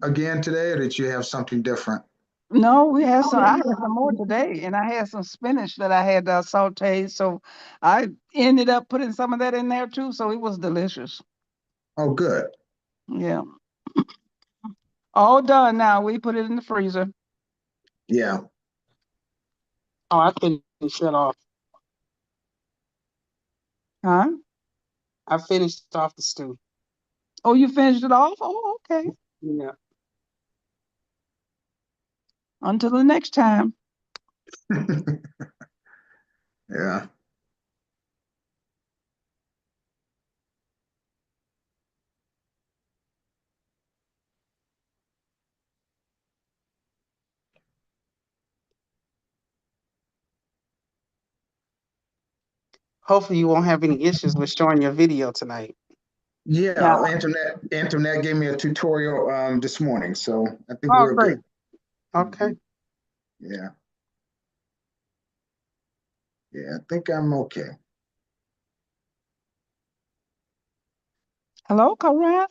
again today, or did you have something different? No, we had some. I had some more today, and I had some spinach that I had sauteed. So I ended up putting some of that in there too. So it was delicious. Oh, good. Yeah, all done now. We put it in the freezer. Yeah. Oh, I finished it off. Huh? I finished off the stew. Oh, you finished it off? Oh, okay. Yeah. Until the next time. Yeah. Hopefully you won't have any issues with showing your video tonight. Yeah, Yeah. Antoinette gave me a tutorial this morning, so I think Oh, we're great. good. Okay. Yeah. Yeah, I think I'm okay. Hello, Corinne.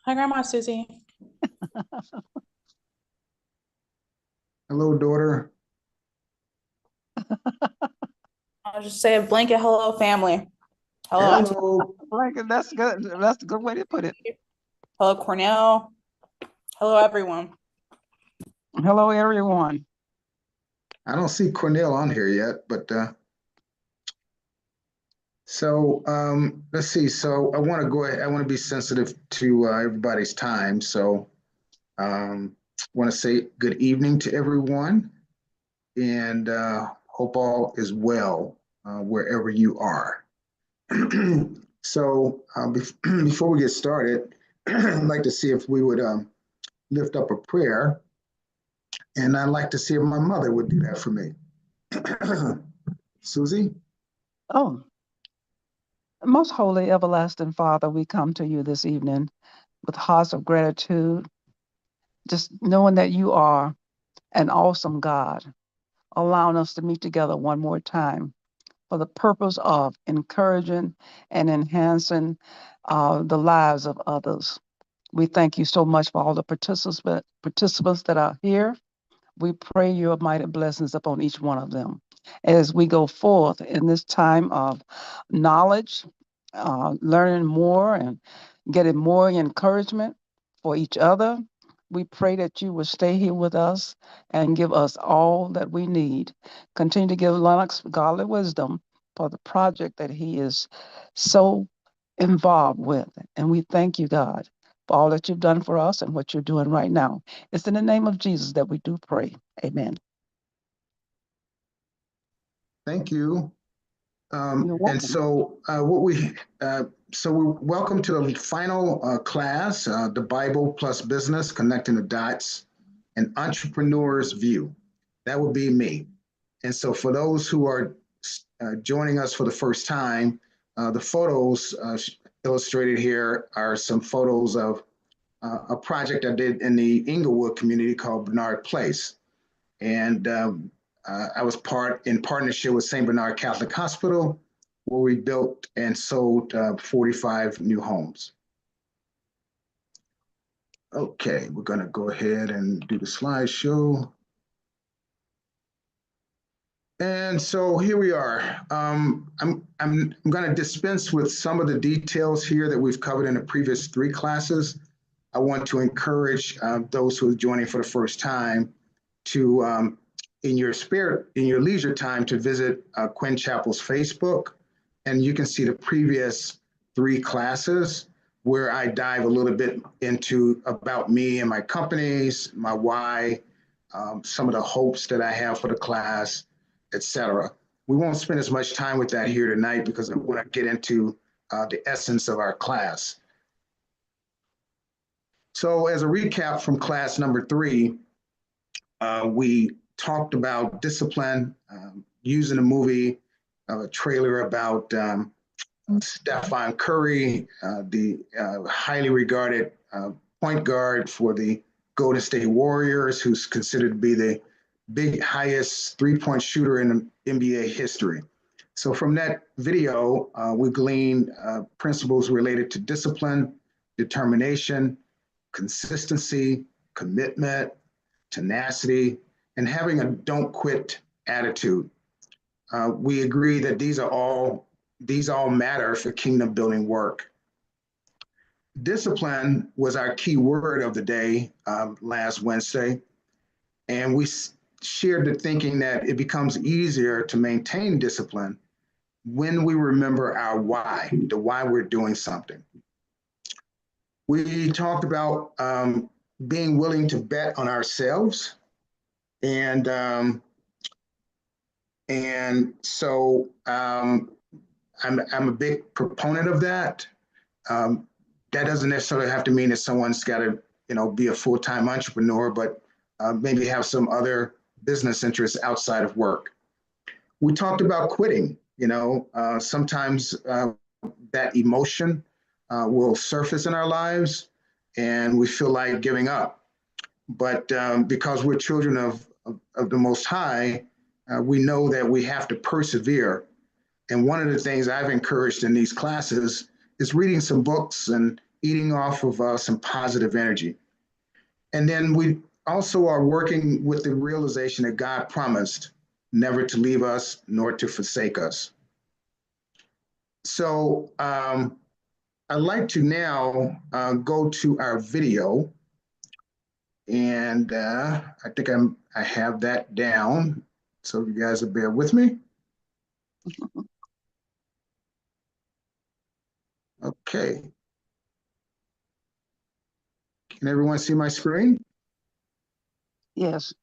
Hi, Grandma Susie. Hello, daughter. I'll just say a blanket hello, family. Hello. Hello. Blanket, that's good. That's a good way to put it. Hello, Cornell. Hello, everyone. Hello, everyone. I don't see Cornell on here yet, but so let's see. So I want to go ahead. I want to be sensitive to everybody's time. So want to say good evening to everyone, and hope all is well wherever you are. So before we get started, I'd like to see if we would lift up a prayer, and I'd like to see if my mother would do that for me. Susie? Oh, most holy, everlasting Father, we come to you this evening with hearts of gratitude, just knowing that you are an awesome God, allowing us to meet together one more time for the purpose of encouraging and enhancing the lives of others. We thank you so much for all the participants that are here. We pray your mighty blessings upon each one of them as we go forth in this time of knowledge, learning more and getting more encouragement for each other. We pray that you will stay here with us and give us all that we need. Continue to give Lennox godly wisdom for the project that he is so involved with. And we thank you, God, for all that you've done for us and what you're doing right now. It's in the name of Jesus that we do pray. Amen. Thank you. You're welcome. And so we welcome to the final class, the Bible plus business, connecting the dots, an entrepreneur's view. That would be me. And so for those who are joining us for the first time, the photos illustrated here are some photos of a project I did in the Inglewood community called Bernard Place. And I was in partnership with St. Bernard Catholic Hospital, where we built and sold 45 new homes. Okay, we're going to go ahead and do the slideshow. And so here we are. I'm going to dispense with some of the details here that we've covered in the previous 3 classes. I want to encourage those who are joining for the first time to, in your leisure time, to visit Quinn Chapel's Facebook, and you can see the previous 3 classes where I dive a little bit into about me and my companies, my why, some of the hopes that I have for the class, etc. We won't spend as much time with that here tonight because I want to get into the essence of our class. So as a recap from class number 3, we talked about discipline, using a movie trailer about Stephen Curry, the highly regarded point guard for the Golden State Warriors, who's considered to be the highest three-point shooter in NBA history. So from that video, we gleaned principles related to discipline, determination, consistency, commitment, tenacity, and having a don't quit attitude. We agree that these all matter for kingdom building work. Discipline was our key word of the day last Wednesday, and we shared the thinking that it becomes easier to maintain discipline when we remember our why, the why we're doing something. We talked about being willing to bet on ourselves, and so I'm a big proponent of that. That doesn't necessarily have to mean that someone's got to, be a full-time entrepreneur, but maybe have some other business interests outside of work. We talked about quitting. Sometimes that emotion will surface in our lives, and we feel like giving up. But because we're children of the Most High, we know that we have to persevere. And one of the things I've encouraged in these classes is reading some books and eating off of some positive energy. And then we also are working with the realization that God promised never to leave us nor to forsake us. So I'd like to now go to our video. And I think I have that down. So you guys will bear with me. Okay. Can everyone see my screen? Yes.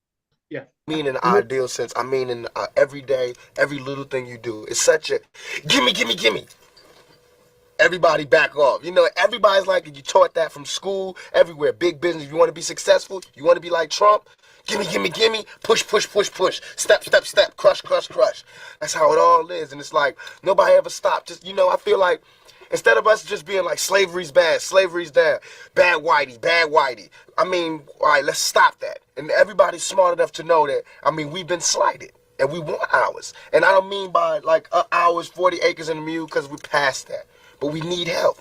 Yeah. I mean in the ideal sense. I mean in every day, every little thing you do. It's such a gimme. Everybody back off. Everybody's like, you taught that from school, everywhere. Big business. You want to be successful? You want to be like Trump? Gimme. Push. Step. Crush. That's how it all is. And it's like, nobody ever stopped. Just, I feel like, instead of us just being like, slavery's bad, slavery's bad, bad whitey. I mean, all right, let's stop that. And everybody's smart enough to know that, we've been slighted. And we want ours. And I don't mean by like ours, 40 acres and a mule, because we passed that. But we need help.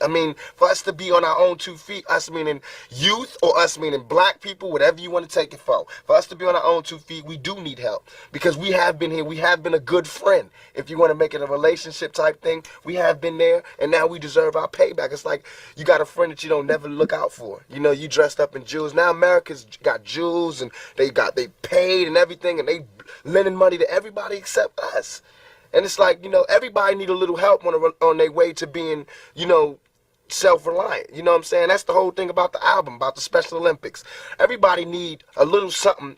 For us to be on our own 2 feet, us meaning youth or us meaning black people, whatever you want to take it for us to be on our own 2 feet, we do need help. Because we have been here. We have been a good friend. If you want to make it a relationship type thing, we have been there, and now we deserve our payback. It's like you got a friend that you don't never look out for. You dressed up in jewels. Now America's got jewels, and they paid and everything, and they lending money to everybody except us. And it's like, everybody need a little help on their way to being, self-reliant. You know what I'm saying? That's the whole thing about the album, about the Special Olympics. Everybody need a little something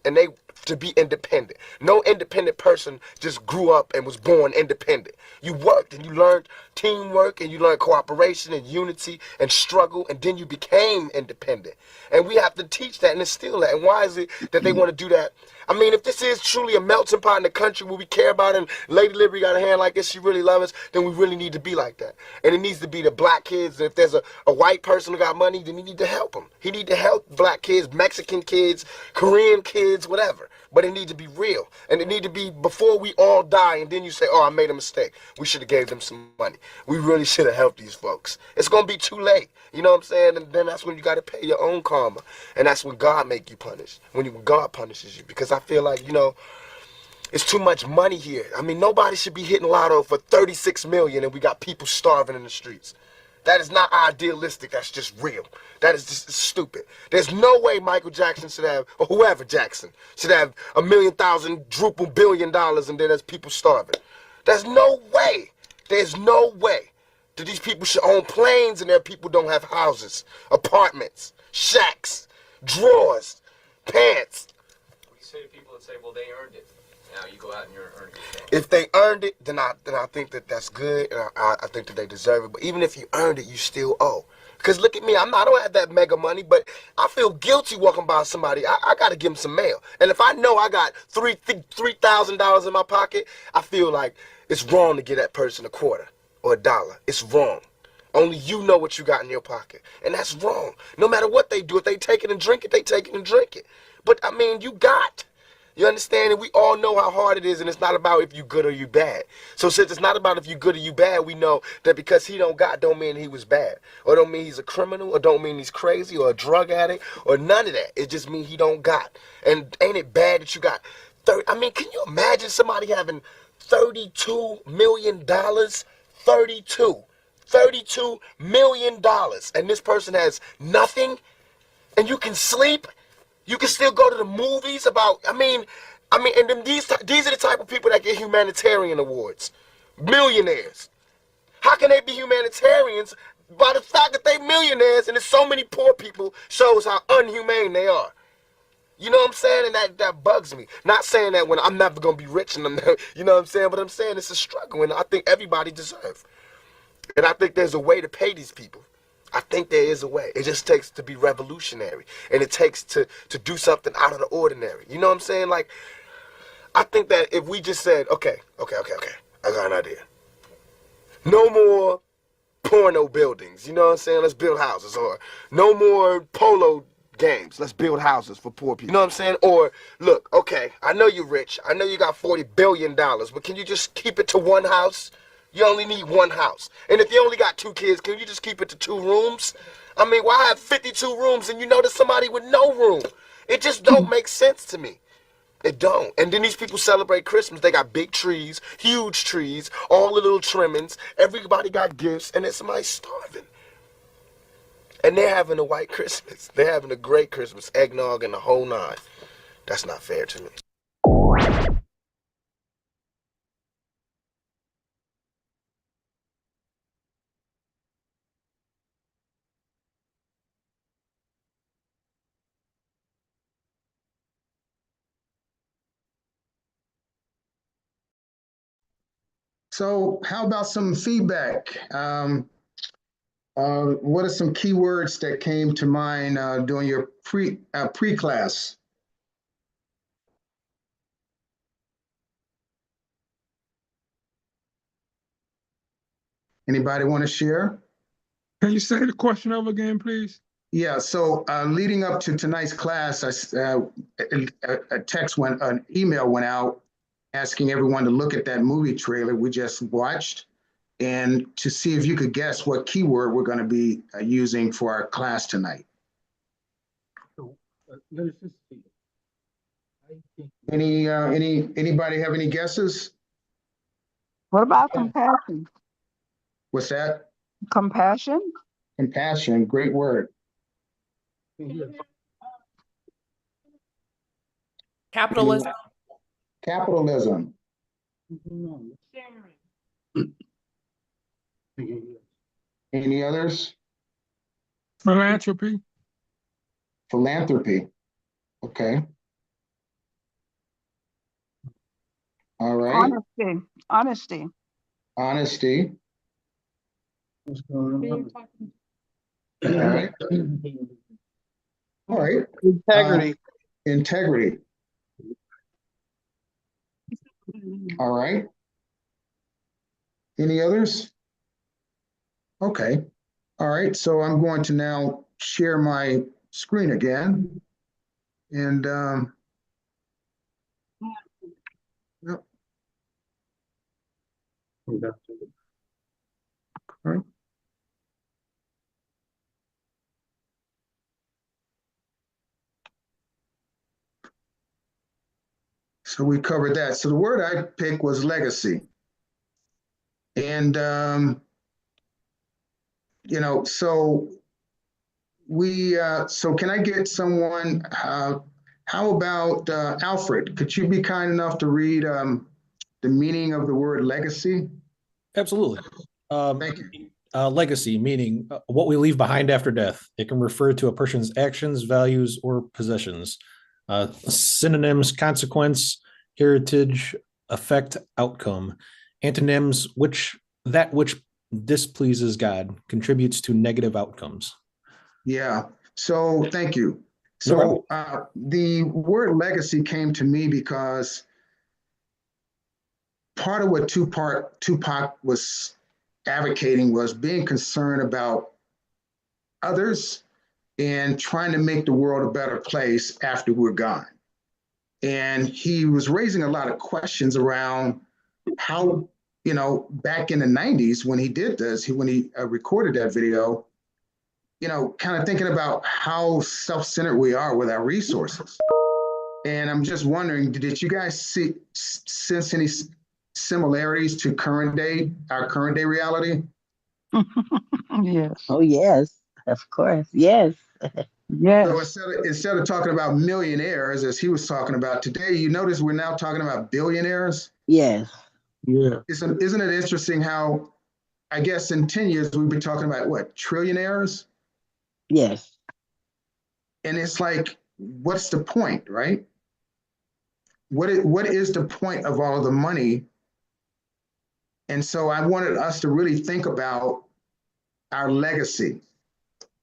to be independent. No independent person just grew up and was born independent. You worked and you learned teamwork and you learned cooperation and unity and struggle, and then you became independent. And we have to teach that and instill that. And why is it that they want to do that? If this is truly a melting pot in the country where we care about it, and Lady Liberty got a hand like this, she really loves us, then we really need to be like that. And it needs to be the black kids. And if there's a white person who got money, then he need to help them. He need to help black kids, Mexican kids, Korean kids, whatever. But it need to be real. And it need to be before we all die, and then you say, oh, I made a mistake. We should have gave them some money. We really should have helped these folks. It's going to be too late. You know what I'm saying? And then that's when you got to pay your own karma. And that's when God make you punish. When God punishes you. Because I feel like, it's too much money here. Nobody should be hitting lotto for 36 million and we got people starving in the streets. That is not idealistic. That's just real. That is just stupid. There's no way Michael Jackson should have, or whoever Jackson, should have $1,000,000 billion and then there's people starving. There's no way. There's no way that these people should own planes and their people don't have houses, apartments, shacks, drawers, pants. We say to people that say, well, they earned it. Now you go out and you're earning it. If they earned it, then I think that's good, and I think that they deserve it. But even if you earned it, you still owe. Because look at me, I don't have that mega money, but I feel guilty walking by somebody. I got to give them some mail. And if I know I got $3,000 in my pocket, I feel like it's wrong to give that person a quarter or a dollar. It's wrong. Only you know what you got in your pocket. And that's wrong. No matter what they do, if they take it and drink it, they take it and drink it. But, You understand? And we all know how hard it is, and it's not about if you good or you bad. So since it's not about if you good or you bad, we know that because he don't mean he was bad, or don't mean he's a criminal, or don't mean he's crazy, or a drug addict, or none of that. It just means he don't got. And ain't it bad that you got 30? I mean, can you imagine somebody having $32 million? $32 million, and this person has nothing, and you can sleep. You can still go to the movies about, and then these are the type of people that get humanitarian awards. Millionaires. How can they be humanitarians? By the fact that they millionaires and there's so many poor people shows how unhumane they are. You know what I'm saying? And that bugs me. Not saying that when I'm never going to be rich, and I'm never, you know what I'm saying? But I'm saying it's a struggle, and I think everybody deserves. And I think there's a way to pay these people. I think there is a way. It just takes to be revolutionary. And it takes to do something out of the ordinary. You know what I'm saying? Like, I think that if we just said, okay, I got an idea. No more porno buildings. You know what I'm saying? Let's build houses. Or no more polo games. Let's build houses for poor people. You know what I'm saying? Or, look, okay, I know you're rich. I know you got $40 billion. But can you just keep it to one house? You only need one house. And if you only got 2 kids, can you just keep it to 2 rooms? I mean, why have 52 rooms and you know there's somebody with no room? It just don't make sense to me. It don't. And then these people celebrate Christmas. They got big trees, huge trees, all the little trimmings. Everybody got gifts, and then somebody's starving. And they're having a white Christmas. They're having a great Christmas, eggnog and the whole 9. That's not fair to me. So how about some feedback? What are some key words that came to mind during your pre-class? Anybody want to share? Can you say the question over again, please? Yeah, so leading up to tonight's class, an email went out asking everyone to look at that movie trailer we just watched and to see if you could guess what keyword we're going to be using for our class tonight. Anybody have any guesses? What about compassion? What's that? Compassion? Compassion, great word. Capitalism. Capitalism. Any others? Philanthropy. Philanthropy. Okay. All right. Honesty. Honesty. All right. All right. Integrity. Integrity. All right. Any others? Okay. All right. So I'm going to now share my screen again. And yep. All right. So we covered that. So the word I picked was legacy. And, so so can I get someone, how about Alfred? Could you be kind enough to read the meaning of the word legacy? Absolutely. Thank you. Legacy, meaning what we leave behind after death. It can refer to a person's actions, values, or possessions. Synonyms: consequence, heritage, effect, outcome. Antonyms: that which displeases God, contributes to negative outcomes. Yeah. So thank you. So the word legacy came to me because part of what Tupac was advocating was being concerned about others and trying to make the world a better place after we're gone. And he was raising a lot of questions around how, back in the 90s when he did this, when he recorded that video, kind of thinking about how self-centered we are with our resources. And I'm just wondering, did you guys sense any similarities to our current day reality? Yes. Oh, yes, of course. Yes. Yes. So instead of talking about millionaires, as he was talking about today, you notice we're now talking about billionaires. Yes. Yeah. Isn't it interesting how, I guess in 10 years, we've been talking about what, trillionaires? Yes. And it's like, what's the point, right? What is the point of all of the money? And so I wanted us to really think about our legacy.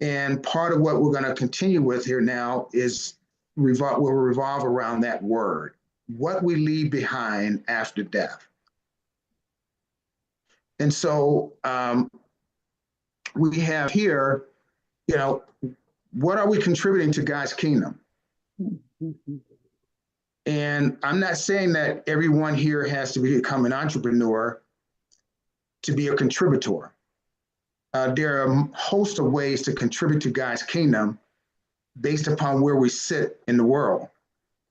And part of what we're going to continue with here now is will revolve around that word, what we leave behind after death. And so we have here, what are we contributing to God's kingdom? And I'm not saying that everyone here has to become an entrepreneur to be a contributor. There are a host of ways to contribute to God's kingdom based upon where we sit in the world.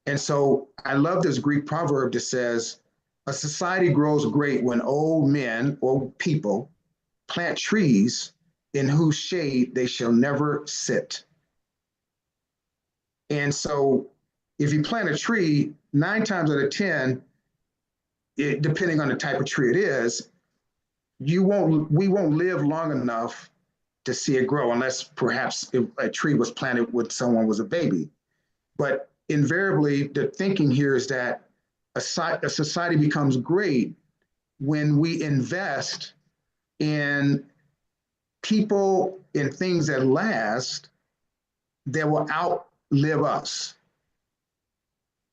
And so I love this Greek proverb that says, a society grows great when old men or people plant trees in whose shade they shall never sit. And so if you plant a tree, 9 times out of 10, depending on the type of tree it is, we won't live long enough to see it grow, unless perhaps a tree was planted when someone was a baby. But invariably, the thinking here is that a society becomes great when we invest in people and things that last, that will outlive us.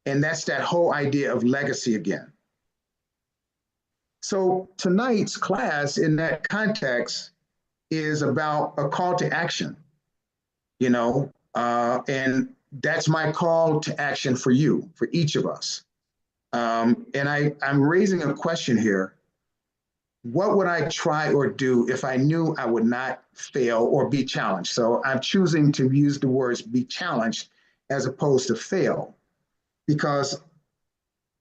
And that's that whole idea of legacy again. So tonight's class in that context is about a call to action, and that's my call to action for you, for each of us. And I'm raising a question here. What would I try or do if I knew I would not fail or be challenged? So I'm choosing to use the words be challenged as opposed to fail, because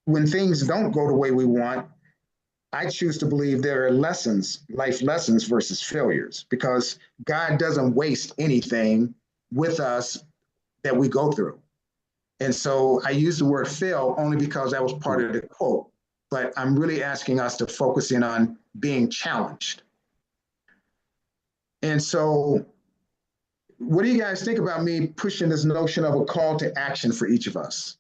when things don't go the way we want, I choose to believe there are lessons, life lessons versus failures, because God doesn't waste anything with us that we go through. And so I use the word fail only because that was part of the quote, but I'm really asking us to focus in on being challenged. And so what do you guys think about me pushing this notion of a call to action for each of us?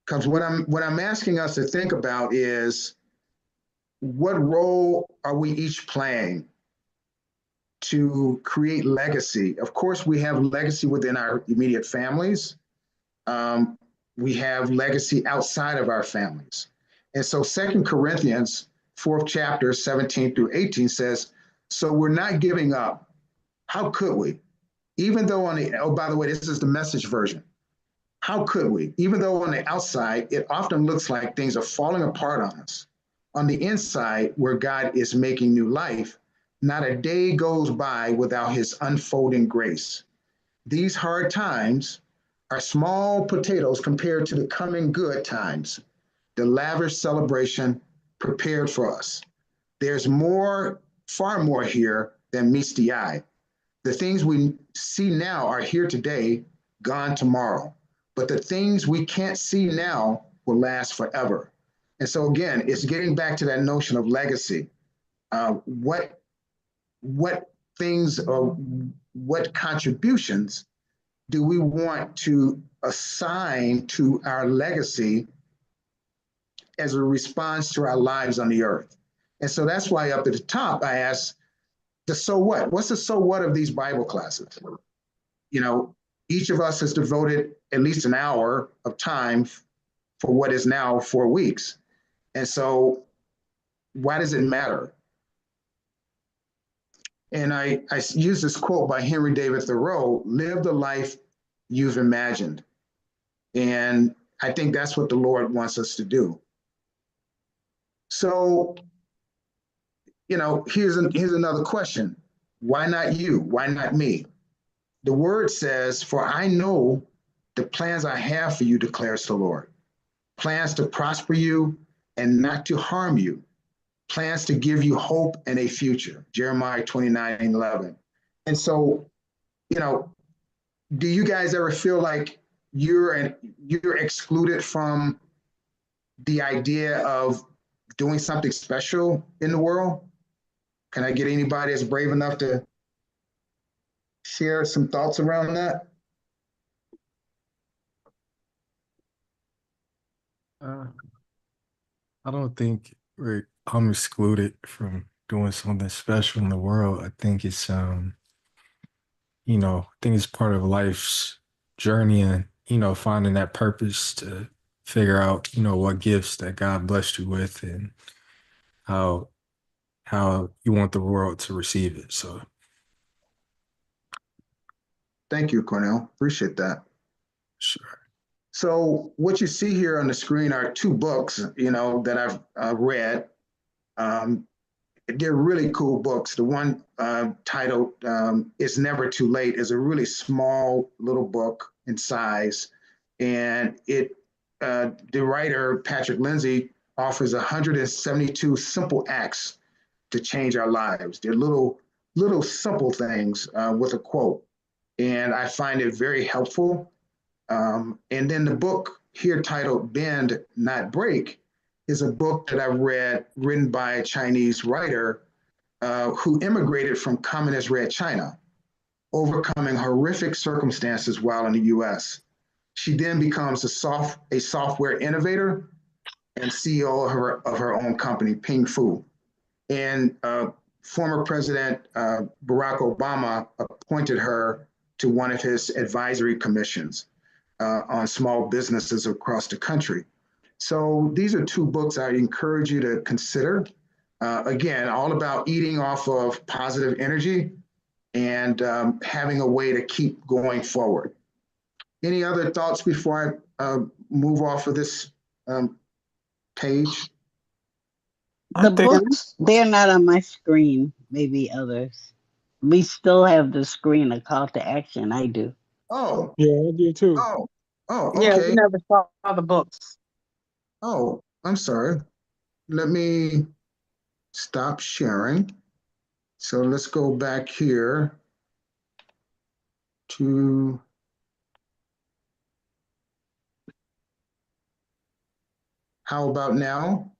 Because what I'm asking us to think about is, what role are we each playing to create legacy? Of course, we have legacy within our immediate families. We have legacy outside of our families. And so 2 Corinthians, 4th chapter, 17 through 18 says, so we're not giving up. How could we? Even though by the way, this is the Message version. How could we? Even though on the outside, it often looks like things are falling apart on us. On the inside, where God is making new life, not a day goes by without his unfolding grace. These hard times are small potatoes compared to the coming good times, the lavish celebration prepared for us. There's more, far more here than meets the eye. The things we see now are here today, gone tomorrow. But the things we can't see now will last forever. And so again, it's getting back to that notion of legacy. What things or what contributions do we want to assign to our legacy as a response to our lives on the earth? And so that's why up at the top, I asked the so what? What's the so what of these Bible classes? Each of us has devoted at least an hour of time for what is now 4 weeks. And so why does it matter? And I use this quote by Henry David Thoreau: live the life you've imagined. And I think that's what the Lord wants us to do. So, here's another question. Why not you? Why not me? The word says, for I know the plans I have for you, declares the Lord. Plans to prosper you and not to harm you. Plans to give you hope and a future. Jeremiah 29:11. And so, do you guys ever feel like you're excluded from the idea of doing something special in the world? Can I get anybody that's brave enough to share some thoughts around that? I don't think I'm excluded from doing something special in the world. I think it's I think it's part of life's journey and, finding that purpose to figure out, what gifts that God blessed you with and how you want the world to receive it. So Thank you, Cornell. Appreciate that. sure. So what you see here on the screen are two books, that I've read. They're really cool books. The one titled It's Never Too Late is a really small little book in size. And the writer, Patrick Lindsay, offers 172 simple acts to change our lives. They're little simple things with a quote. And I find it very helpful. And then the book here titled Bend, Not Break is a book that I've read written by a Chinese writer who immigrated from communist Red China, overcoming horrific circumstances while in the US. She then becomes a software innovator and CEO of her own company, Ping Fu. And former President Barack Obama appointed her to one of his advisory commissions on small businesses across the country. So these are two books I encourage you to consider. Again, all about eating off of positive energy and having a way to keep going forward. Any other thoughts before I move off of this page? The books, they're not on my screen, maybe others. We still have the screen, a call to action. I do. Oh, Yeah, I do too. Yeah, okay. we never saw the books. Oh, I'm sorry. Let me stop sharing. So let's go back here to how about now?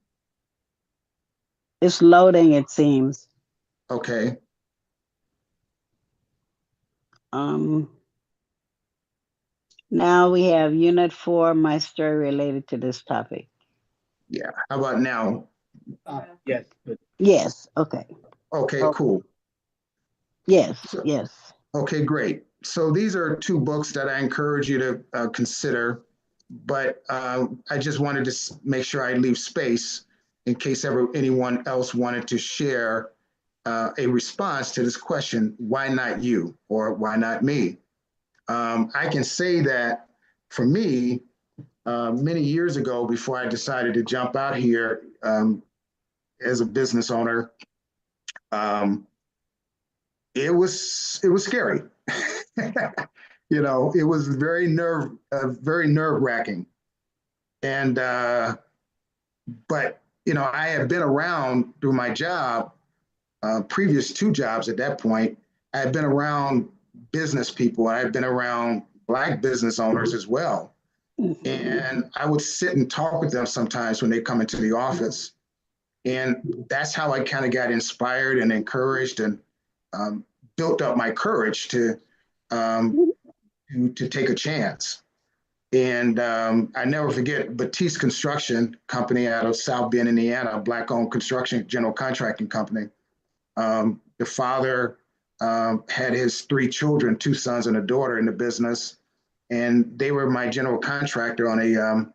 It's loading, it seems. Okay. Now we have Unit 4, my story related to this topic. Yeah. How about now? Yes. Yes, okay. Okay, cool. Yes, yes. Okay, great. So these are two books that I encourage you to consider, but I just wanted to make sure I leave space in case anyone else wanted to share a response to this question, why not you or why not me? I can say that for me, many years ago, before I decided to jump out here as a business owner, it was scary. It was very nerve wracking. And but I had been around through my job, previous two jobs at that point. I had been around business people. I had been around Black business owners as well. And I would sit and talk with them sometimes when they come into the office. And that's how I kind of got inspired and encouraged and built up my courage to take a chance. And I never forget Batiste Construction Company out of South Bend, Indiana, a Black-owned construction general contracting company. The father had his three children, two sons and a daughter in the business, and they were my general contractor on a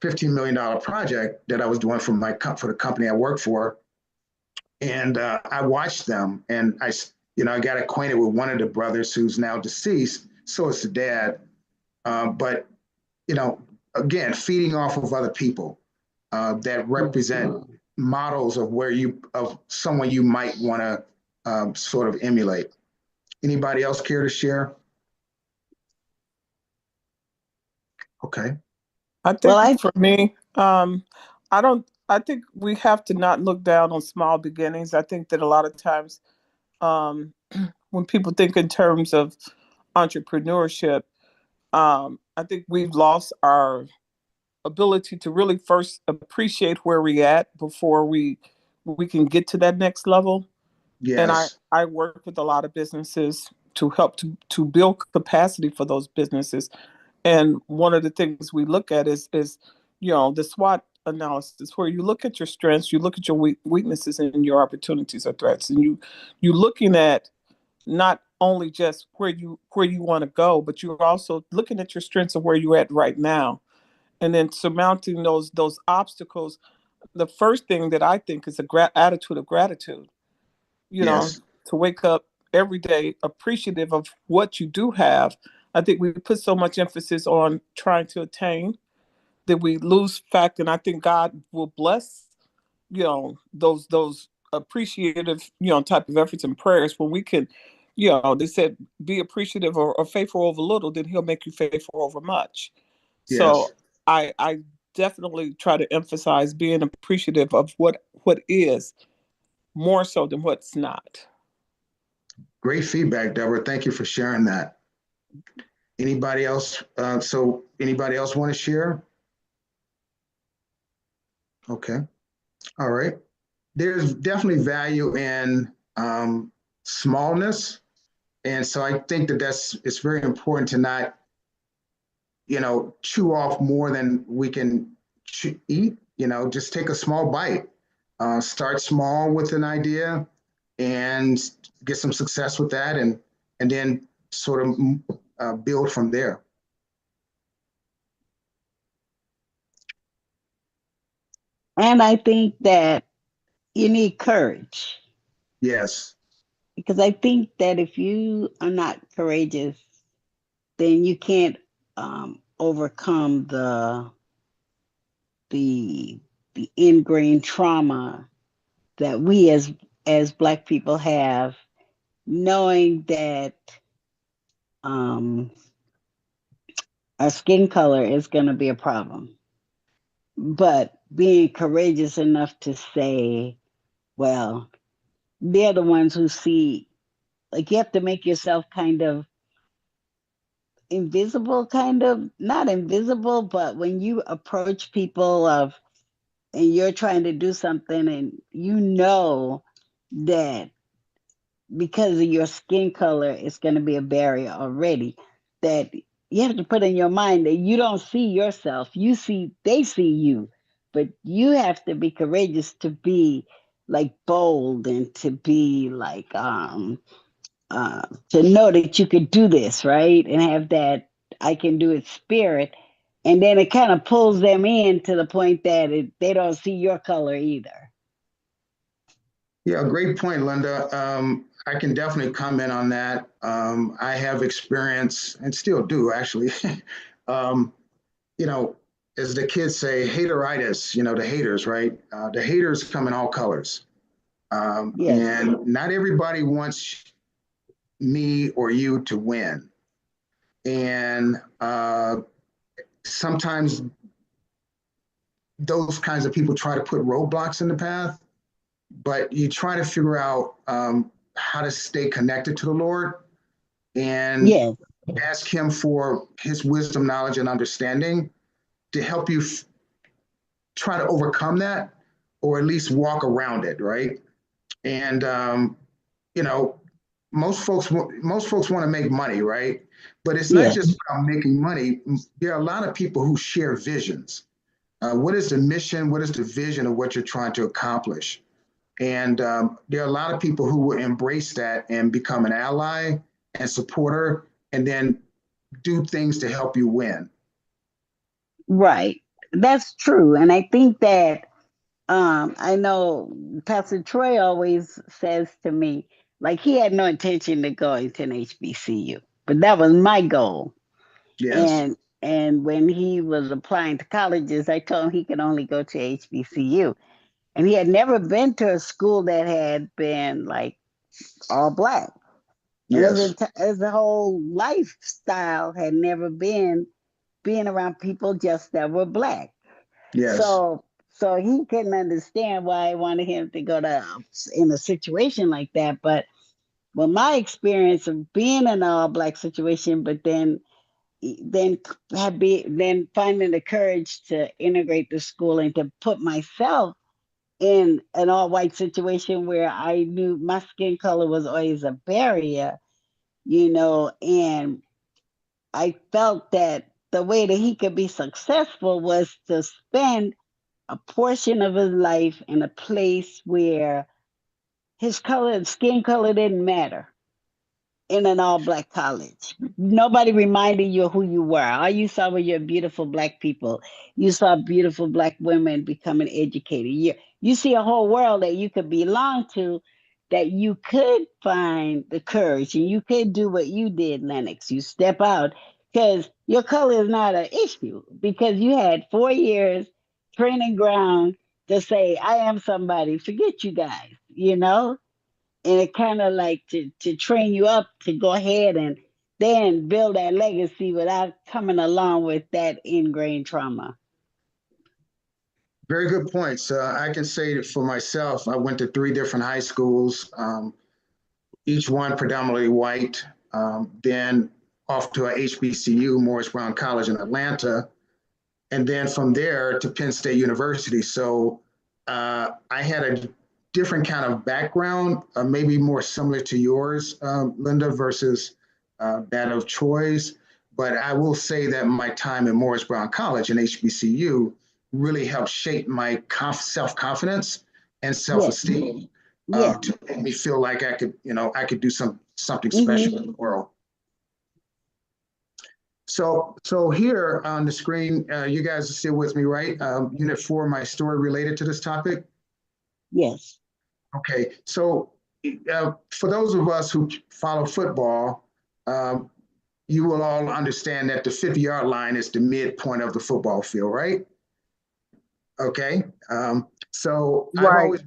$15 million project that I was doing for the company I worked for. And I watched them, and I got acquainted with one of the brothers who's now deceased. So it's the dad. But, again, feeding off of other people that represent models of someone you might want to sort of emulate. Anybody else care to share? Okay. I think for me, I think we have to not look down on small beginnings. I think that a lot of times when people think in terms of entrepreneurship, I think we've lost our ability to really first appreciate where we're at before we can get to that next level. And Yes. I work with a lot of businesses to help to build capacity for those businesses. And one of the things we look at is the SWOT analysis, where you look at your strengths, you look at your weaknesses and your opportunities or threats, and you looking at not only just where you want to go, but you're also looking at your strengths and where you're at right now, and then surmounting those obstacles. The first thing that I think is attitude of gratitude. Yes. To wake up every day appreciative of what you do have. I think we put so much emphasis on trying to attain that we lose fact, and I think God will bless, those appreciative, type of efforts and prayers when we can, they said be appreciative or faithful over little, then he'll make you faithful over much. So Yes. I definitely try to emphasize being appreciative of what is more so than what's not. Great feedback, Deborah. Thank you for sharing that. Anybody else? Anybody else want to share? Okay. All right. There's definitely value in smallness. And so I think that it's very important to not, chew off more than we can eat, just take a small bite. Start small with an idea and get some success with that, and then sort of build from there. And I think that you need courage, Yes. because I think that if you are not courageous, then you can't overcome the ingrained trauma that we as Black people have, knowing that our skin color is going to be a problem, but being courageous enough to say, well, they're the ones who see, like, you have to make yourself kind of invisible, kind of not invisible, but when you approach people and you're trying to do something and that because of your skin color it's going to be a barrier already, that you have to put in your mind that you don't see yourself, they see you, but you have to be courageous to be like bold and to be like to know that you could do this, right? And have that I can do it spirit. And then it kind of pulls them in to the point that they don't see your color either. Yeah, great point, Linda. I can definitely comment on that. I have experience and still do actually. um, as the kids say, hateritis, the haters, right? The haters come in all colors. Yes. And not everybody wants me or you to win. And sometimes those kinds of people try to put roadblocks in the path, but you try to figure out how to stay connected to the Lord and Yes. ask him for his wisdom, knowledge, and understanding to help you try to overcome that, or at least walk around it, right? And most folks want to make money, right? But it's not Yes. just about making money. There are a lot of people who share visions. What is the mission? What is the vision of what you're trying to accomplish? And there are a lot of people who will embrace that and become an ally and supporter, and then do things to help you win. Right. That's true. And I think that I know Pastor Troy always says to me, like he had no intention of going to an HBCU, but that was my goal. Yes. And when he was applying to colleges, I told him he could only go to HBCU. And he had never been to a school that had been like all black. And Yes. as a whole lifestyle had never been being around people just that were black. Yes. So he couldn't understand why I wanted him to go to in a situation like that. But my experience of being in an all black situation, but then then finding the courage to integrate the school and to put myself in an all white situation where I knew my skin color was always a barrier, and I felt that the way that he could be successful was to spend a portion of his life in a place where his skin color didn't matter in an all black college. Nobody reminded you of who you were. All you saw were your beautiful black people. You saw beautiful black women becoming educated. You see a whole world that you could belong to, that you could find the courage and you could do what you did, Lennox. You step out because your color is not an issue because you had 4 years training ground to say, I am somebody. Forget you guys. And it kind of like to train you up to go ahead and then build that legacy without coming along with that ingrained trauma. Very good points. I can say that for myself, I went to 3 different high schools, each one predominantly white, then off to a HBCU, Morris Brown College in Atlanta, and then from there to Penn State University. So I had a different kind of background, maybe more similar to yours, Linda, versus that of Troy's. But I will say that my time at Morris Brown College and HBCU really helped shape my self-confidence and self-esteem, to make me feel like I could do something special in the world. So here on the screen, you guys are still with me, right? Unit 4, my story related to this topic. Yes. Okay, so for those of us who follow football, you will all understand that the 50-yard line is the midpoint of the football field, right? Okay, so Right.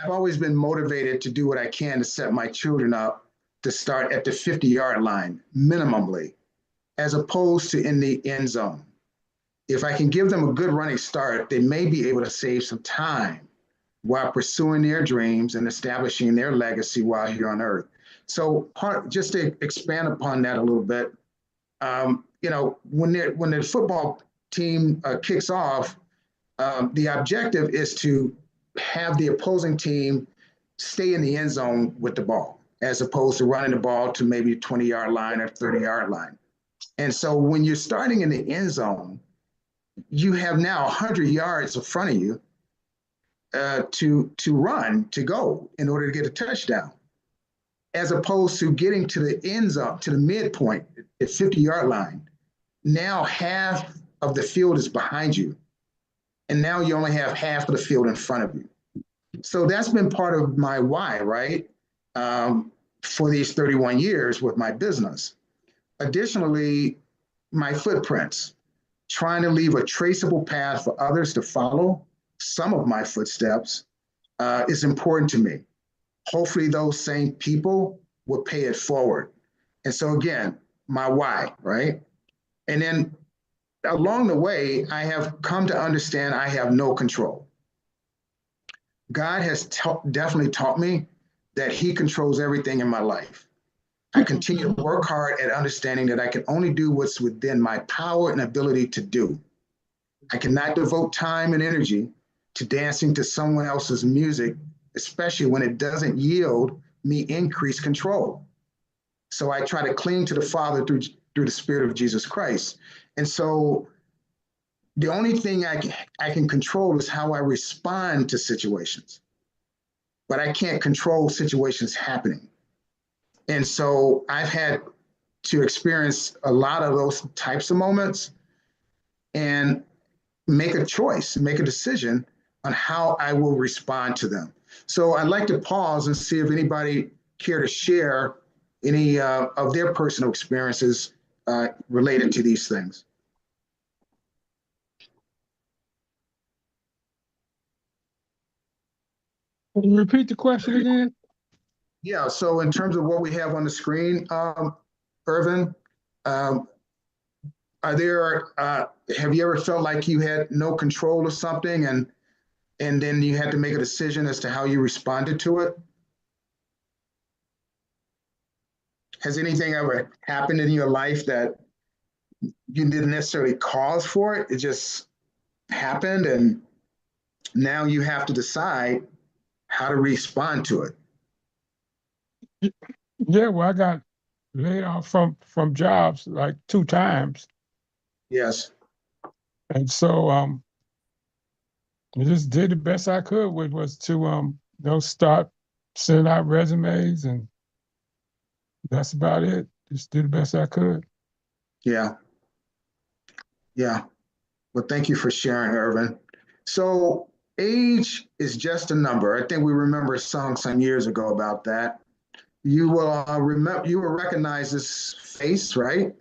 I've always been motivated to do what I can to set my children up to start at the 50-yard line, minimally, as opposed to in the end zone. If I can give them a good running start, they may be able to save some time while pursuing their dreams and establishing their legacy while here on earth. So just to expand upon that a little bit, when the football team kicks off, the objective is to have the opposing team stay in the end zone with the ball, as opposed to running the ball to maybe 20-yard line or 30-yard line. And so when you're starting in the end zone, you have now 100 yards in front of you to run, to go in order to get a touchdown, as opposed to getting to the end zone, to the midpoint, at 50-yard line. Now half of the field is behind you, and now you only have half of the field in front of you. So that's been part of my why, right? For these 31 years with my business. Additionally, my footprints, trying to leave a traceable path for others to follow some of my footsteps, is important to me. Hopefully those same people will pay it forward. And so again, my why, right? And then along the way, I have come to understand I have no control. God has definitely taught me that he controls everything in my life. I continue to work hard at understanding that I can only do what's within my power and ability to do. I cannot devote time and energy to dancing to someone else's music, especially when it doesn't yield me increased control. So I try to cling to the Father through the Spirit of Jesus Christ. And so the only thing I can control is how I respond to situations, but I can't control situations happening. And so I've had to experience a lot of those types of moments and make a choice, make a decision on how I will respond to them. So I'd like to pause and see if anybody care to share any of their personal experiences related to these things. Can you repeat the question again? Yeah, so in terms of what we have on the screen, Irvin, have you ever felt like you had no control of something and then you had to make a decision as to how you responded to it? Has anything ever happened in your life that you didn't necessarily cause for it? It just happened and now you have to decide how to respond to it. Yeah, well, I got laid off from jobs like 2 times. Yes. And so I just did the best I could with was to start sending out resumes, and that's about it. Just did the best I could. Yeah. Yeah. Well, thank you for sharing, Irvin. So age is just a number. I think we remember a song some years ago about that. You will recognize this face, right?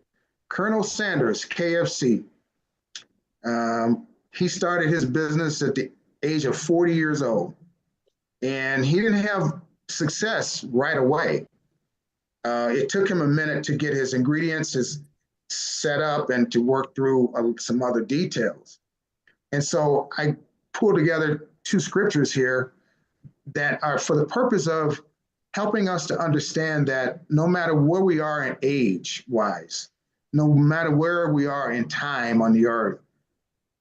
Colonel Sanders, KFC. He started his business at the age of 40 years old, and he didn't have success right away. It took him a minute to get his ingredients set up and to work through some other details. And so I pulled together 2 scriptures here that are for the purpose of helping us to understand that no matter where we are in age-wise, no matter where we are in time on the earth,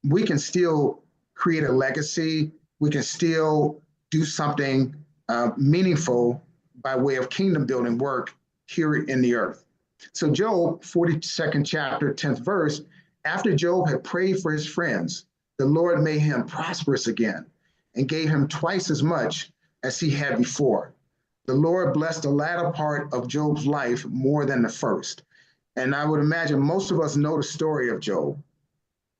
we can still create a legacy. We can still do something meaningful by way of kingdom building work here in the earth. So Job, 42nd chapter, 10th verse, after Job had prayed for his friends, the Lord made him prosperous again and gave him twice as much as he had before. The Lord blessed the latter part of Job's life more than the first. And I would imagine most of us know the story of Job.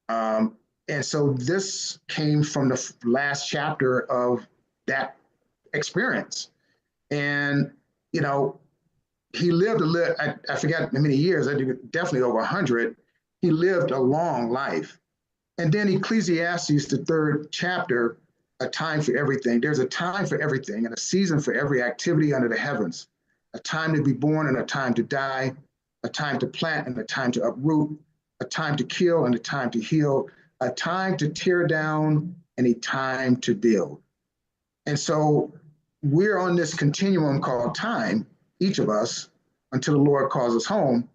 And so this came from the last chapter of that experience. And, you know, he lived I forgot how many years, I think definitely over 100. He lived a long life. And then Ecclesiastes, the 3rd chapter, a time for everything. There's a time for everything and a season for every activity under the heavens, a time to be born and a time to die, a time to plant and a time to uproot, a time to kill and a time to heal, a time to tear down and a time to build. And so we're on this continuum called time, each of us, until the Lord calls us home.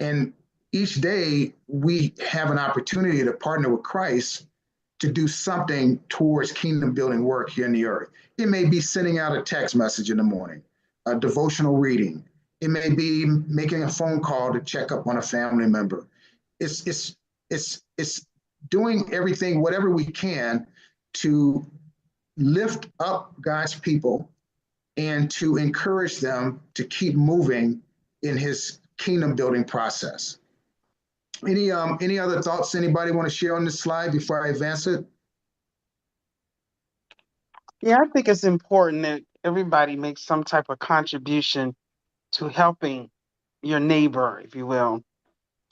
And each day we have an opportunity to partner with Christ to do something towards kingdom building work here in the earth. It may be sending out a text message in the morning, a devotional reading. It may be making a phone call to check up on a family member. It's doing everything, whatever we can, to lift up God's people and to encourage them to keep moving in his kingdom building process. Any other thoughts anybody want to share on this slide before I advance it? Yeah, I think it's important that everybody makes some type of contribution to helping your neighbor, if you will.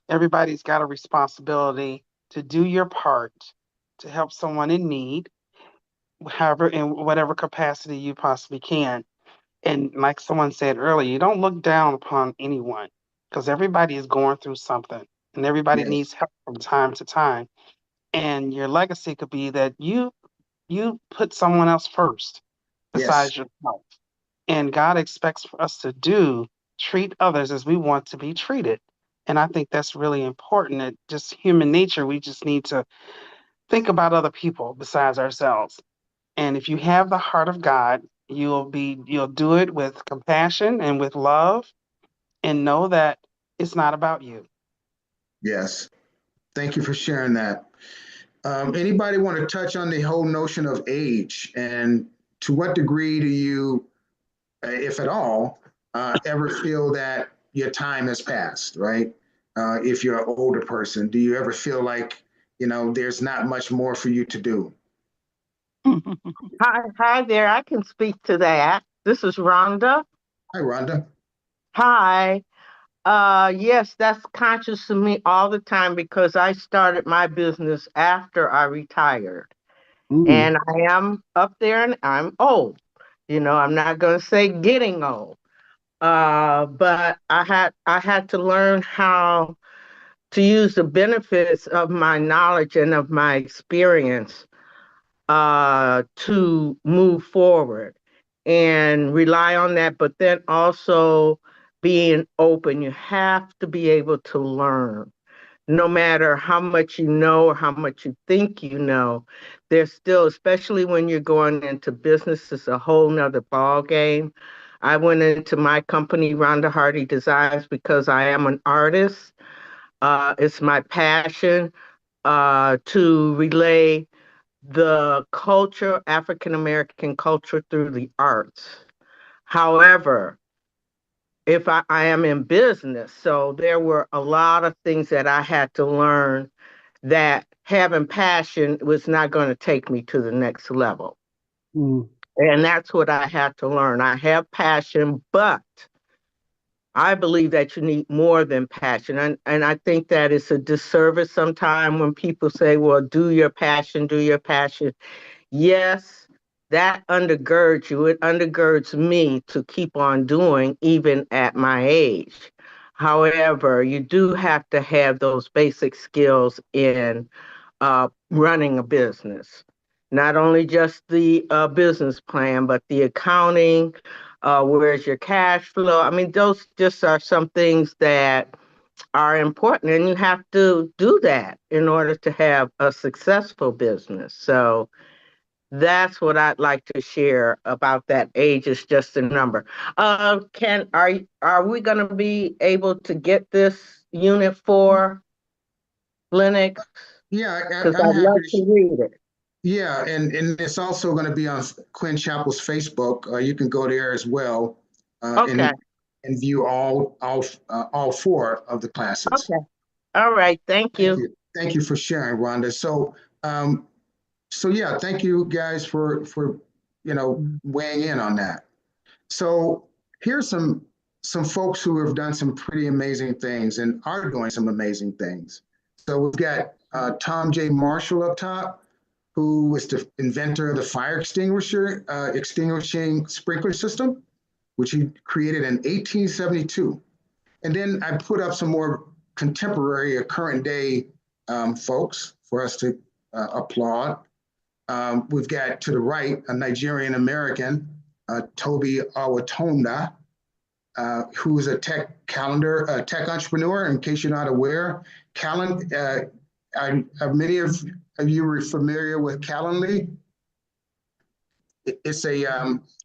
Everybody's got a responsibility to do your part to help someone in need, however, in whatever capacity you possibly can. And like someone said earlier, you don't look down upon anyone because everybody is going through something and everybody needs help from time to time. And your legacy could be that you put someone else first besides yourself. And God expects for us to treat others as we want to be treated. And I think that's really important. It just human nature, we just need to think about other people besides ourselves. And if you have the heart of God, you'll do it with compassion and with love and know that it's not about you. Yes. Thank you for sharing that. Anybody want to touch on the whole notion of age, and to what degree do you, if at all, ever feel that your time has passed, right? If you're an older person, do you ever feel like, there's not much more for you to do? Hi there. I can speak to that. This is Rhonda. Hi, Rhonda. Hi. Yes, that's conscious to me all the time because I started my business after I retired. Mm. And I am up there and I'm old. I'm not going to say getting old. But I had to learn how to use the benefits of my knowledge and of my experience to move forward and rely on that, but then also being open. You have to be able to learn. No matter how much you know or how much you think you know, there's still, especially when you're going into business, it's a whole nother ball game. I went into my company, Rhonda Hardy Designs, because I am an artist. It's my passion to relay the culture, African American culture, through the arts. However, if I am in business, so there were a lot of things that I had to learn that having passion was not going to take me to the next level. Mm. And that's what I had to learn. I have passion, but I believe that you need more than passion. And I think that it's a disservice sometimes when people say, well, do your passion, do your passion. Yes, that undergirds you. It undergirds me to keep on doing even at my age. However, you do have to have those basic skills in running a business. Not only just the business plan, but the accounting, where's your cash flow. I mean, those just are some things that are important, and you have to do that in order to have a successful business. So, that's what I'd like to share about that. Age is just a number. Are we going to be able to get this unit for Linux? Yeah, Because I'm I'd love happy to. to read it. Yeah, and it's also going to be on Quinn Chapel's Facebook. You can go there as well, Okay. and view all four of the classes. Okay. All right. Thank Thank you. you. Thank you for sharing, Rhonda. So yeah, thank you guys for weighing in on that. So here's some folks who have done some pretty amazing things and are doing some amazing things. So we've got Tom J. Marshall up top, who was the inventor of the fire extinguisher extinguishing sprinkler system, which he created in 1872. And then I put up some more contemporary or current day folks for us to applaud. We've got to the right a Nigerian American, Toby Awatonda, who is a tech entrepreneur. In case you're not aware, many of you are familiar with Calendly. It's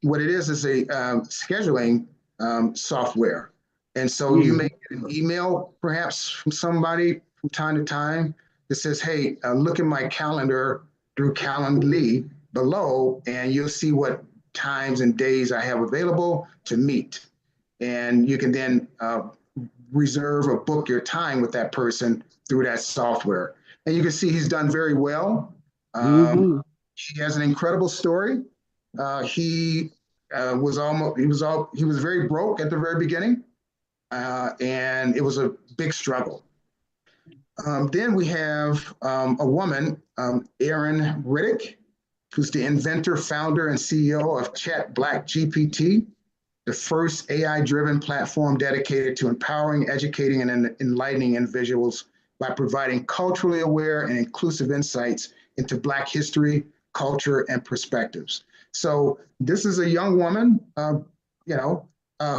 what it is a scheduling software. And so you may get an email perhaps from somebody from time to time that says, hey, look at my calendar through Calendly below, and you'll see what times and days I have available to meet. And you can then reserve or book your time with that person through that software. And you can see he's done very well. He has an incredible story. He was very broke at the very beginning, and it was a big struggle. Then we have a woman, Erin Riddick, who's the inventor, founder, and CEO of Chat Black GPT, the first AI-driven platform dedicated to empowering, educating, and enlightening individuals by providing culturally aware and inclusive insights into Black history, culture, and perspectives. So this is a young woman,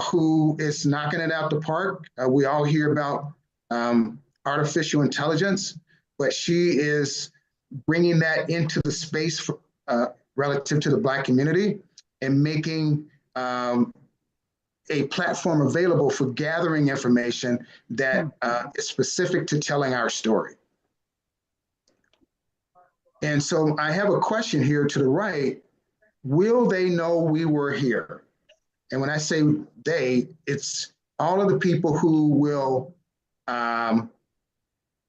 who is knocking it out the park. We all hear about artificial intelligence, but she is bringing that into the space for, relative to the Black community and making a platform available for gathering information that is specific to telling our story. And so I have a question here to the right. Will they know we were here? And when I say they, it's all of the people who will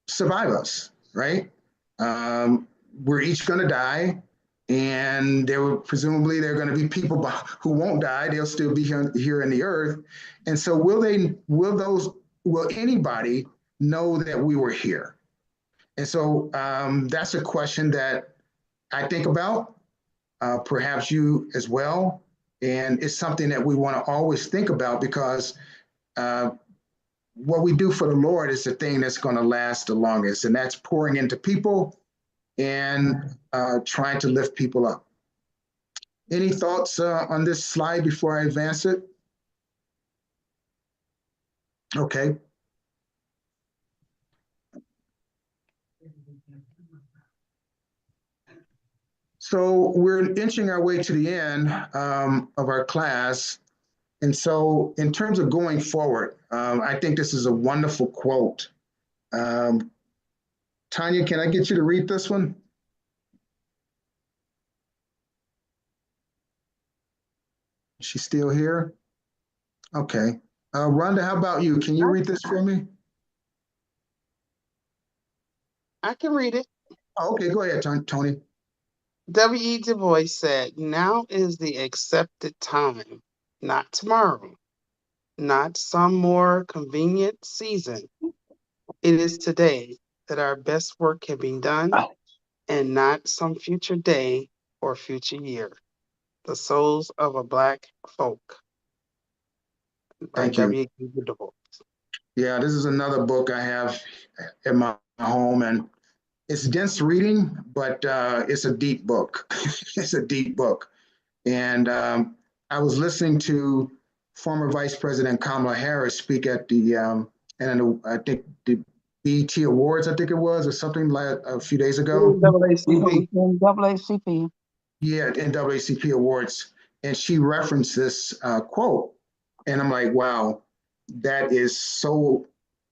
survive us, right? We're each going to die. and presumably there are going to be people who won't die. They'll still be here in the earth. And so will anybody know that we were here? And so that's a question that I think about, perhaps you as well. And it's something that we want to always think about, because what we do for the Lord is the thing that's going to last the longest, and that's pouring into people and trying to lift people up. Any thoughts on this slide before I advance it? Okay. So we're inching our way to the end of our class. And so in terms of going forward, I think this is a wonderful quote. Tanya, can I get you to read this one? Is she still here? Okay. Rhonda, how about you? Can you read this for me? I can read it. Oh, okay, go ahead, Tony. W.E. Du Bois said, "Now is the accepted time, not tomorrow, not some more convenient season. It is today that our best work can be done, and not some future day or future year." The Souls of a Black Folk by Thank you. W.E. Du Bois. Yeah, this is another book I have in my home, and it's dense reading, but it's a deep book. It's a deep book. And I was listening to former Vice President Kamala Harris speak at I think the BET Awards, I think it was, or something like a few days ago. NAACP. NAACP. Yeah, NAACP Awards. And she referenced this quote. And I'm like, wow, that is so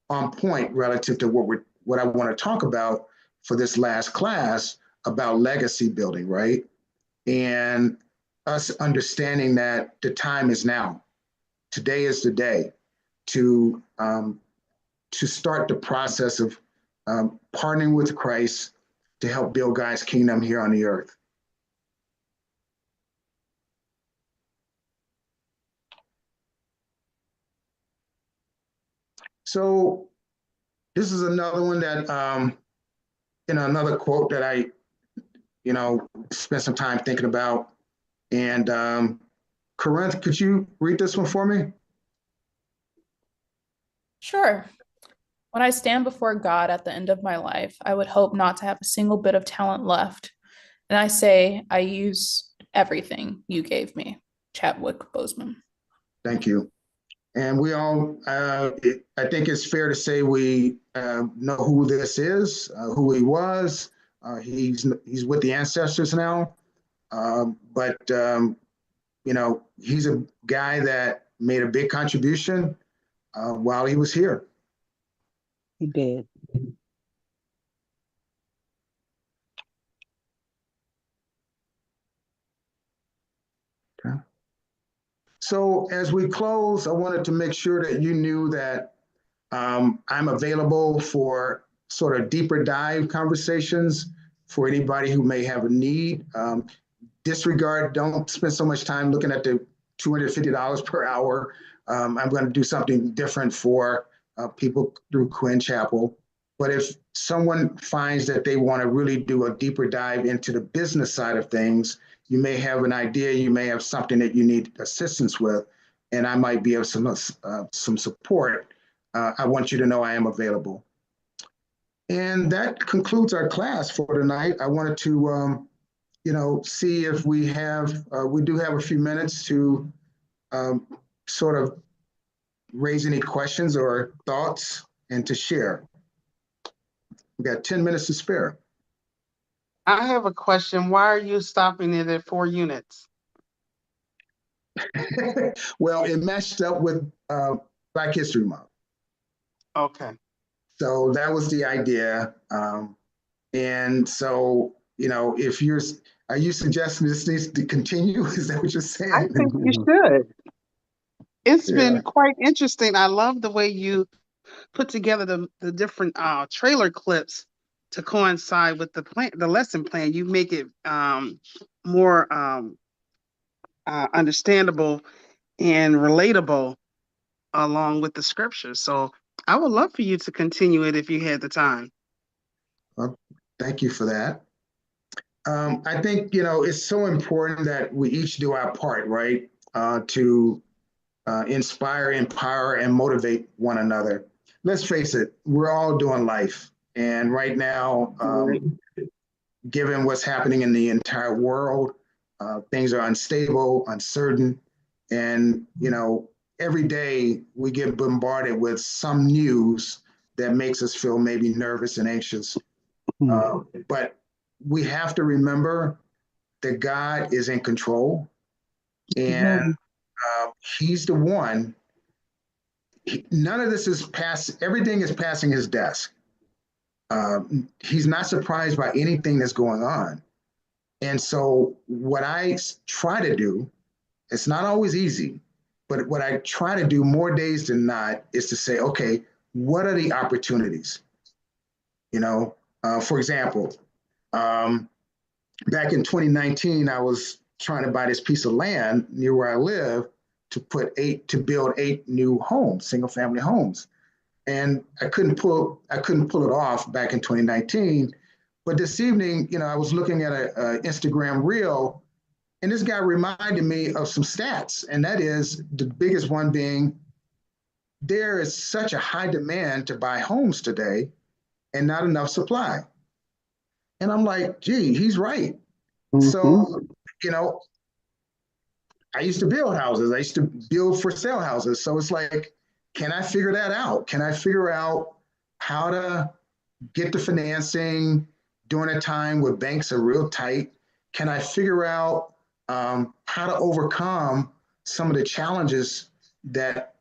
on point relative to what I want to talk about for this last class about legacy building, right? And us understanding that the time is now. Today is the day to start the process of partnering with Christ to help build God's kingdom here on the earth. So this is another one that, another quote that I, spent some time thinking about. And Corinth, could you read this one for me? Sure. When I stand before God at the end of my life, I would hope not to have a single bit of talent left. And I say, I use everything you gave me. Chadwick Boseman. Thank you. And we all, I think it's fair to say we know who this is, who he was. He's with the ancestors now. But he's a guy that made a big contribution while he was here. He did. Okay. So as we close, I wanted to make sure that you knew that I'm available for sort of deeper dive conversations for anybody who may have a need. Don't spend so much time looking at the $250 per hour. I'm going to do something different for people through Quinn Chapel. But if someone finds that they want to really do a deeper dive into the business side of things, you may have an idea, you may have something that you need assistance with, and I might be of some support. I want you to know I am available. And that concludes our class for tonight. I wanted to see if we do have a few minutes to sort of raise any questions or thoughts and to share. We got 10 minutes to spare. I have a question. Why are you stopping it at 4 units? Well, it matched up with Black History Month. Okay. So that was the idea. And so, are you suggesting this needs to continue? Is that what you're saying? I think you should. It's been quite interesting. I love the way you put together the different trailer clips to coincide with the lesson plan. You make it more understandable and relatable along with the scriptures. So I would love for you to continue it if you had the time. Well, thank you for that. I think, it's so important that we each do our part, right? To inspire, empower, and motivate one another. Let's face it, we're all doing life. And right now, given what's happening in the entire world, things are unstable, uncertain. And, every day we get bombarded with some news that makes us feel maybe nervous and anxious. But we have to remember that God is in control, and he's the one. None of this is everything is passing his desk. He's not surprised by anything that's going on. And so what I try to do, it's not always easy, but what I try to do more days than not is to say, okay, what are the opportunities? For example, back in 2019, I was trying to buy this piece of land near where I live to build 8 new homes, single family homes. And I couldn't pull it off back in 2019. But this evening, I was looking at a Instagram reel, and this guy reminded me of some stats. And that is the biggest one being there is such a high demand to buy homes today and not enough supply. And I'm like, gee, he's right. So, I used to build houses. I used to build for sale houses. So it's like, can I figure that out? Can I figure out how to get the financing during a time where banks are real tight? Can I figure out how to overcome some of the challenges that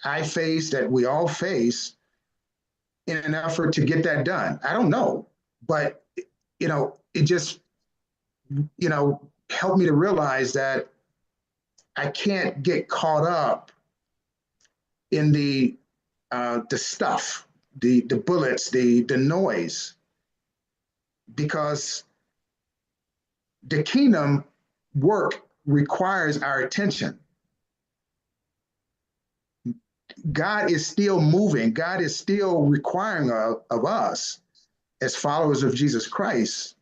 I face, that we all face, in an effort to get that done? I don't know, but it just helped me to realize that I can't get caught up in the stuff, the bullets, the noise, because the kingdom work requires our attention. God is still moving. God is still requiring of us as followers of Jesus Christ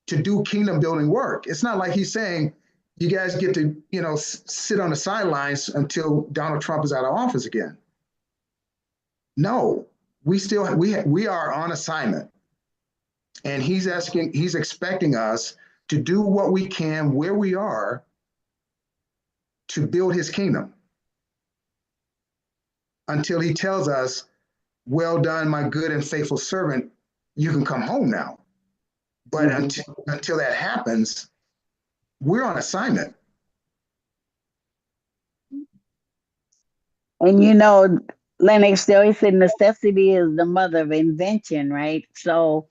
to do kingdom building work. It's not like he's saying, you guys get to, sit on the sidelines until Donald Trump is out of office again. No, we are on assignment. And he's expecting us to do what we can where we are to build his kingdom until he tells us, well done, my good and faithful servant, you can come home now. But until that happens, we're on assignment. And Lennox, they always say necessity is the mother of invention, right? So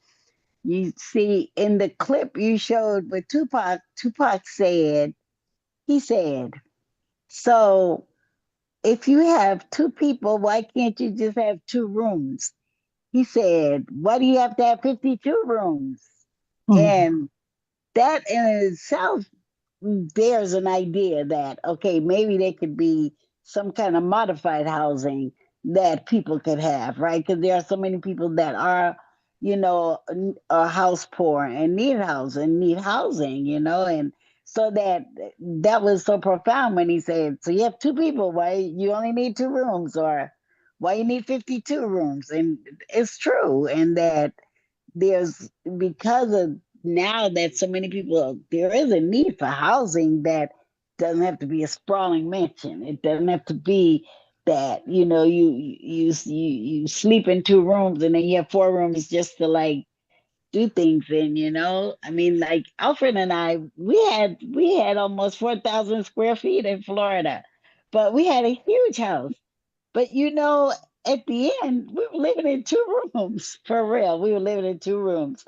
you see in the clip you showed with Tupac said, so if you have 2 people, why can't you just have 2 rooms? He said, why do you have to have 52 rooms? And that in itself, there's an idea that, okay, maybe there could be some kind of modified housing that people could have, right? Because there are so many people that are, house poor and need housing, and so that was so profound when he said, so you have 2 people, why you only need 2 rooms, or why you need 52 rooms? And it's true. And that there's, because of now that so many people, there is a need for housing that doesn't have to be a sprawling mansion. It doesn't have to be that, you sleep in 2 rooms and then you have 4 rooms just to do things in. I mean, like Alfred and I, we had almost 4,000 square feet in Florida, but we had a huge house. But at the end, we were living in 2 rooms, for real. We were living in 2 rooms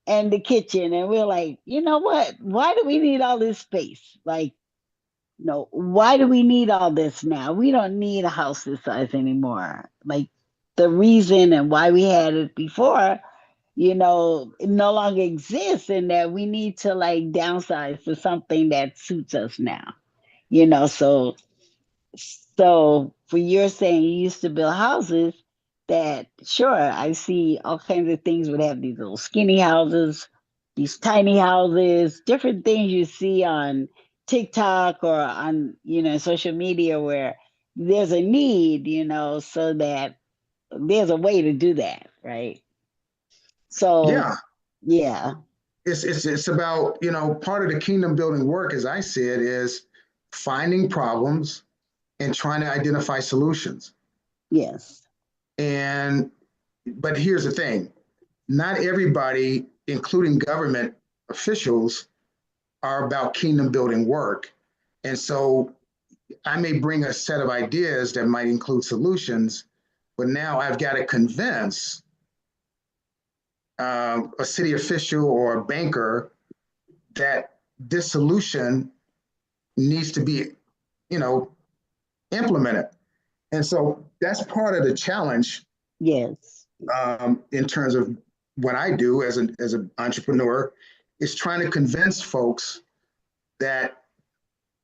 and the kitchen. And we were like, you know what? Why do we need all this space? Why do we need all this now? We don't need a house this size anymore. The reason and why we had it before you know, it no longer exists, and that we need to like downsize to something that suits us now, you know. So for your saying you used to build houses, that sure, I see all kinds of things would have these little skinny houses, these tiny houses, different things you see on TikTok or on, you know, social media where there's a need, you know, so that there's a way to do that, right? So Yeah, yeah, it's about, you know, part of the kingdom building work, as I said, is finding problems and trying to identify solutions. yes, But here's the thing, not everybody, including government officials, are about kingdom building work. And so I may bring a set of ideas that might include solutions, but now I've got to convince a city official or a banker that this solution needs to be, you know, implemented. And so that's part of the challenge yes, in terms of what I do as an entrepreneur, is trying to convince folks that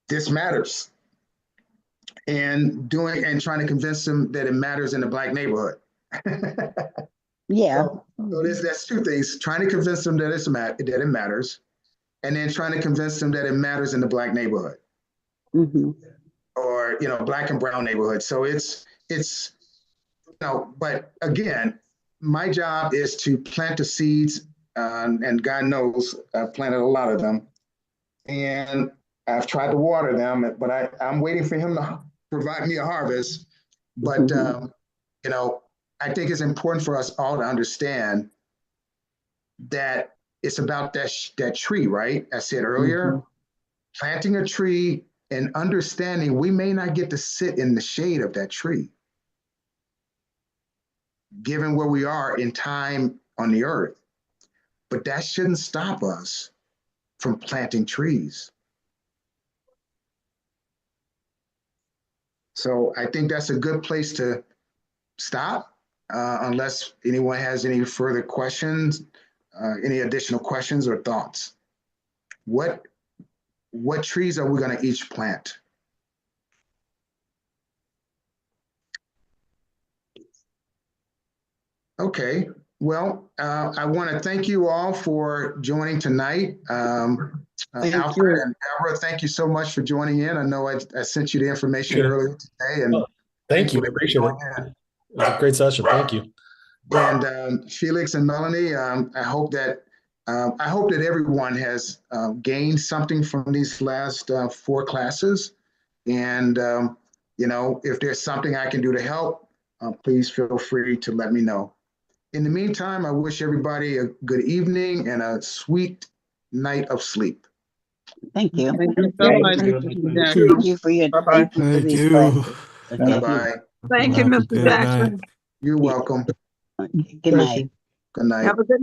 this matters, and trying to convince them that it matters in the Black neighborhood. yeah, So that's two things: trying to convince them that that it matters, and then trying to convince them that it matters in the Black neighborhood, or, you know, Black and brown neighborhood. So it's you know, but again, my job is to plant the seeds, and God knows I've planted a lot of them, and I've tried to water them, but I'm waiting for Him to provide me a harvest. But you know, I think it's important for us all to understand that it's about that tree, right? I said earlier, planting a tree and understanding we may not get to sit in the shade of that tree, given where we are in time on the earth. But that shouldn't stop us from planting trees. So I think that's a good place to stop, unless anyone has any further questions, any additional questions or thoughts. What trees are we going to each plant? Okay, well, I want to thank you all for joining tonight. Alfred and Deborah, thank you so much for joining in. I know I sent you the information earlier today. And thank you. I appreciate it. It was a great session. Thank you. And Felix and Melanie, I hope that everyone has gained something from these last 4 classes. And you know, if there's something I can do to help, please feel free to let me know. In the meantime, I wish everybody a good evening and a sweet night of sleep. thank you. Thank you so much. Thank you for your Bye-bye. Thank you. Bye-bye. Thank you, Mr. Good night. Jackson. You're welcome. Good night. Good night. Have a good